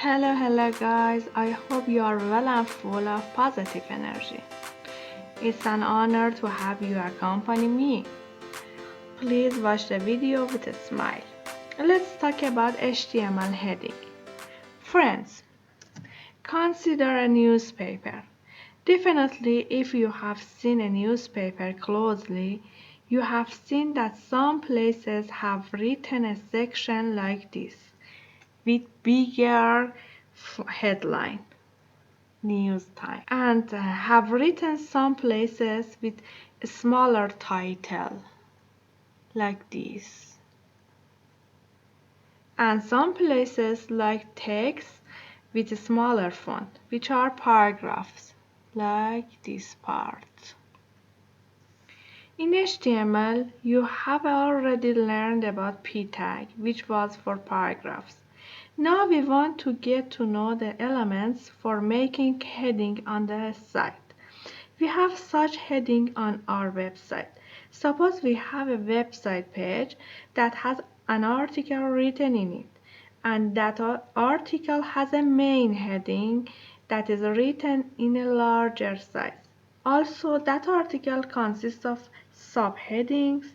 Hello guys, I hope you are well and full of positive energy. It's an honor to have you accompany me. Please watch the video with a smile. Let's talk about HTML heading. Friends, consider a newspaper. Definitely, if you have seen a newspaper closely, you have seen that some places have written a section like this, with bigger headline. News time, and have written some places with a smaller title like this, and some places like text with a smaller font, which are paragraphs like this part. In HTML, you have already learned about p tag, which was for paragraphs. Now we want to get to know the elements for making heading on the site. We have such heading on our website. Suppose we have a website page that has an article written in it, and that article has a main heading that is written in a larger size. Also, that article consists of subheadings,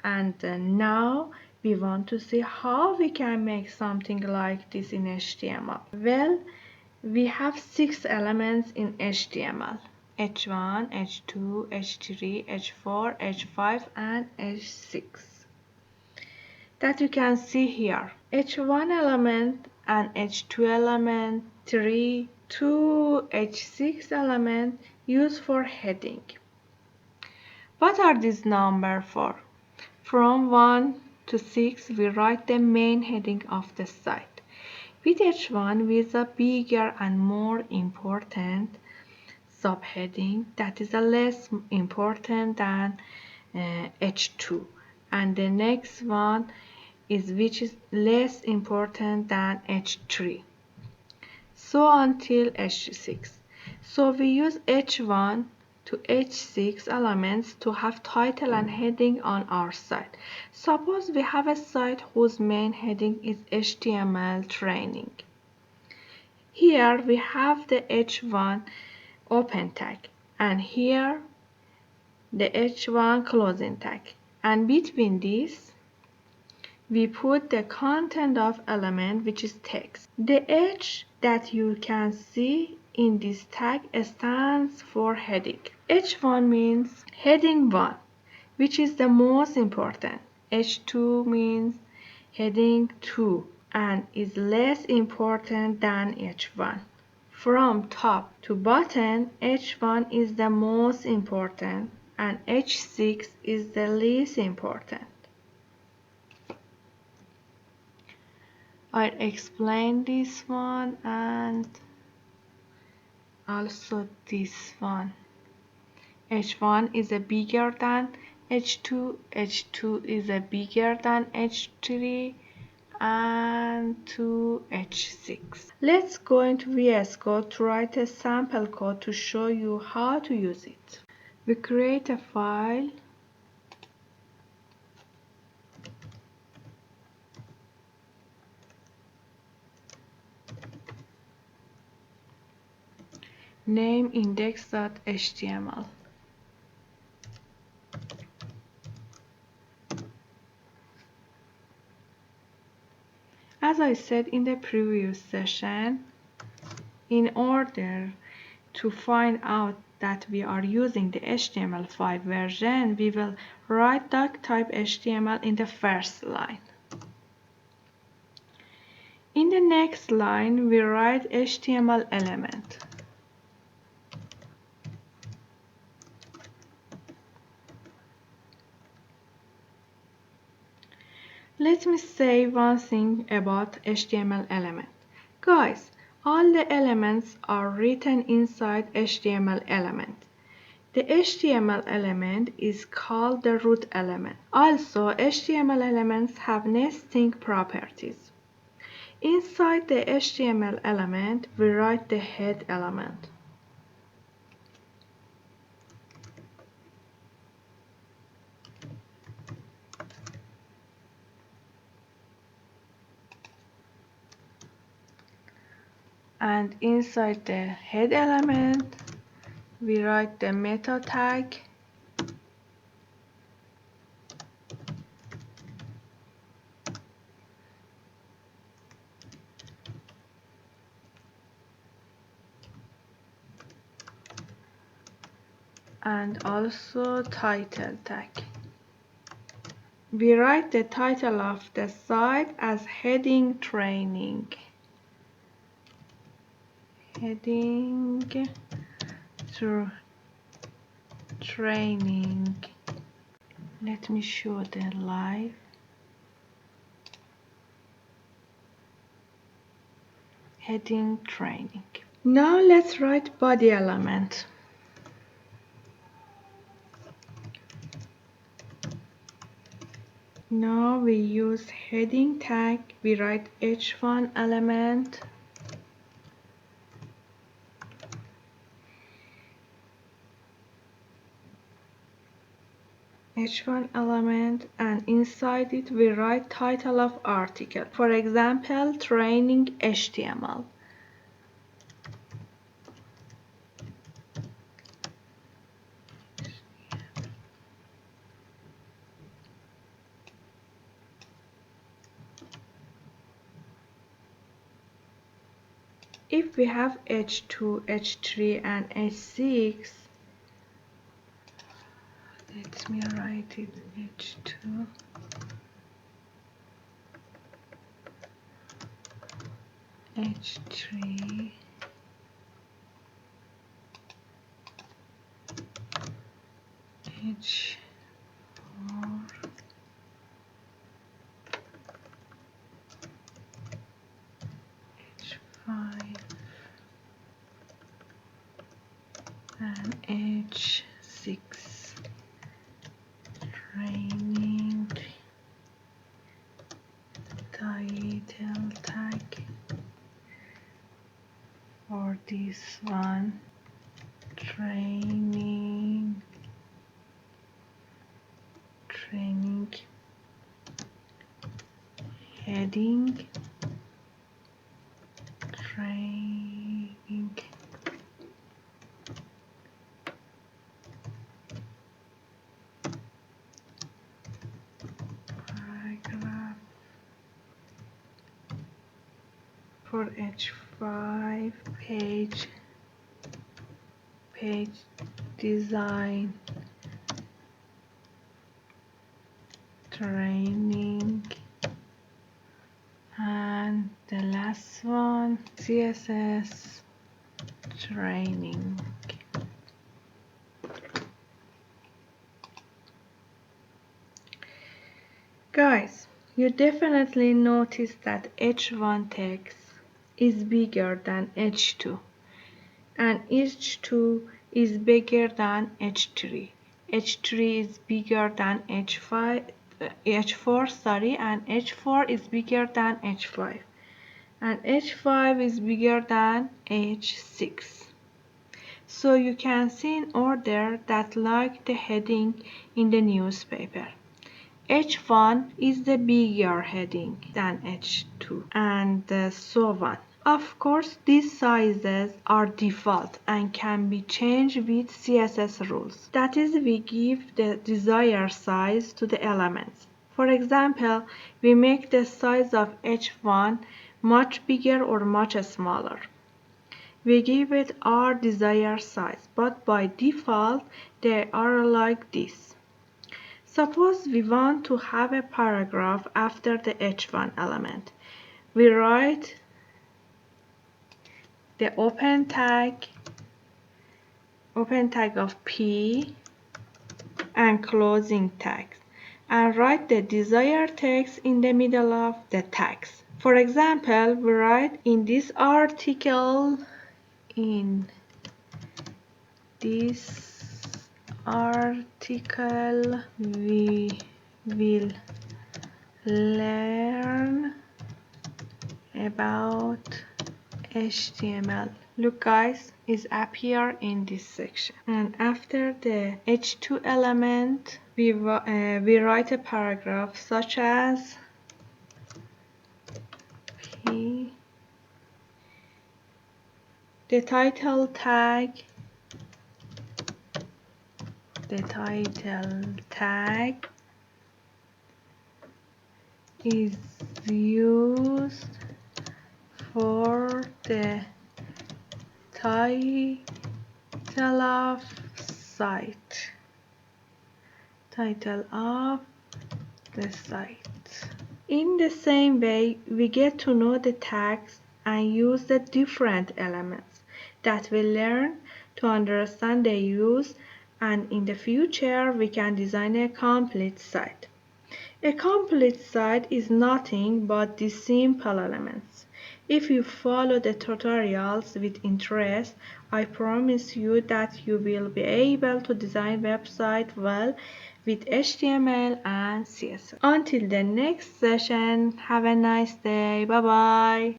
and now we want to see how we can make something like this in HTML. Well, we have 6 elements in HTML: H1, H2, H3, H4, H5, and H6 that you can see here. H1 element and H2 element, 3, 2, H6 element used for heading. What are these numbers for? From 1 to 6, we write the main heading of the site. With H1, with a bigger and more important subheading that is less important than H2, and the next one is which is less important than H3, so until H6. So we use H1 to H6 elements to have title and heading on our site. Suppose we have a site whose main heading is HTML training. Here we have the H1 open tag, and here the H1 closing tag, and between these we put the content of element, which is text. The H that you can see in this tag stands for heading. H1 means heading 1, which is the most important. H2 means heading 2 and is less important than H1. From top to bottom, H1 is the most important and H6 is the least important. I'll explain this one and also this one. H1 is a bigger than H2, H2 is a bigger than H3, and to H6. Let's go into VS Code to write a sample code to show you how to use it. We create a file. Name index.html. As I said in the previous session, in order to find out that we are using the HTML5 version, we will write doctype HTML in the first line. In the next line, we write HTML element. Let me say one thing about HTML element. Guys, all the elements are written inside HTML element. The HTML element is called the root element. Also, HTML elements have nesting properties. Inside the HTML element, we write the head element. and inside the head element we write the meta tag and also title tag. We write the title of the site as heading training. Heading through training. Let me show the live. Heading training. Now let's write body element. Now we use heading tag. We write h1 element. h1 element, and inside it we write title of article. For example, training HTML. If we have h2, h3 and h6, let me write it h2, h3, h4, h5 and h6. Training title tag for this one. Training heading training paragraph for h5 page design training, and the last one CSS training. Guys, you definitely notice that h1 text is bigger than h2 and h2 is bigger than h3. h3 is bigger than h4 sorry, and h4 is bigger than h5, and h5 is bigger than h6. So you can see in order that like the heading in the newspaper. H1 is the bigger heading than H2 and so on. Of course, these sizes are default and can be changed with CSS rules. That is, we give the desired size to the elements. For example, we make the size of H1 much bigger or much smaller. We give it our desired size, but by default, they are like this. Suppose we want to have a paragraph after the h1 element. We write the open tag of P and closing tags, and write the desired text in the middle of the tags. For example, we write in this article we will learn about HTML. Look guys, is appear in this section. And after the h2 element, we write a paragraph such as P The title tag is used for the title of the site. In the same way, we get to know the tags and use the different elements that we learn to understand their use, and in the future we can design a complete site. A complete site is nothing but these simple elements. If you follow the tutorials with interest, I promise you that you will be able to design websites well with HTML and CSS. Until the next session, have a nice day. Bye bye.